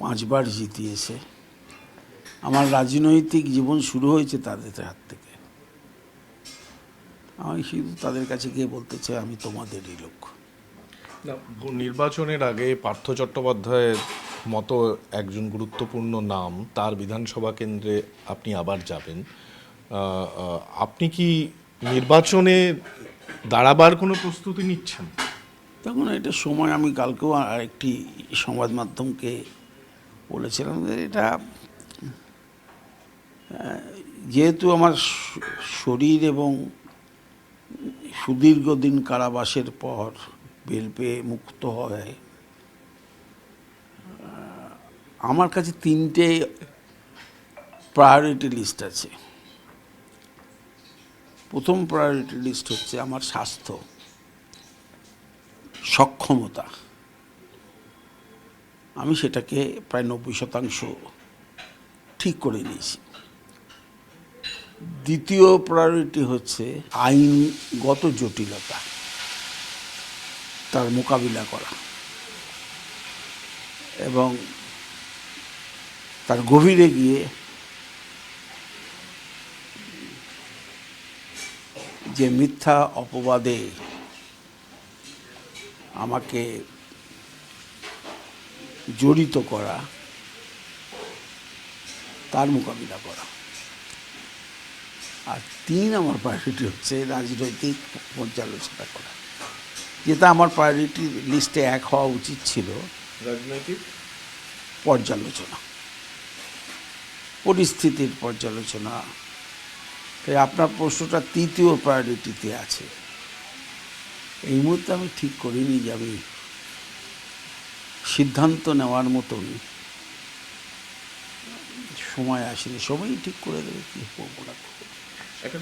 5বার জিতিয়েছে। আমার রাজনৈতিক জীবন শুরু হয়েছে তাদের হাত থেকে। আমি শুধু তাদের কাছে গিয়ে বলতে চাই, আমি তোমাদেরই লোক। না, নির্বাচনের আগে পার্থ চট্টোপাধ্যায়ের মতো একজন গুরুত্বপূর্ণ নাম, তার বিধানসভা কেন্দ্রে আপনি আবার যাবেন। আপনি কি নির্বাচনে দাঁড়াবার কোনো প্রস্তুতি নিচ্ছেন? তখন এটা সময়, আমি কালকেও আরেকটি সংবাদ মাধ্যমকে বলেছিলাম যে এটা যেহেতু আমার শরীর এবং সুদীর্ঘ দিন কারাবাসের পর বেল পেয়ে মুক্ত হয়, আমার কাছে 3টে প্রায়োরিটি লিস্ট আছে। প্রথম প্রায়োরিটি লিস্ট হচ্ছে আমার স্বাস্থ্য, সক্ষমতা। আমি সেটাকে প্রায় 90% ঠিক করে নিয়েছি। দ্বিতীয় প্রায়োরিটি হচ্ছে আইনগত জটিলতা, তার মোকাবিলা করা এবং তার গভীরে গিয়ে যে মিথ্যা অপবাদে আমাকে জড়িত করা, তার মোকাবিলা করা। আর 3 আমার প্রায়োরিটি হচ্ছে রাজনৈতিক পর্যালোচনা করা, যেটা আমার প্রায়োরিটি লিস্টে 1 হওয়া উচিত ছিল। রাজনৈতিক পর্যালোচনা, পরিস্থিতির পর্যালোচনা। তাই আপনার প্রশ্নটা 3য় প্রায়োরিটিতে আছে। এই মুহূর্তে আমি ঠিক করিনি যে আমি সিদ্ধান্ত নেওয়ার মতন সময় আসেনি। সময়ই ঠিক করে দেবে কী করবো না করবো। একটা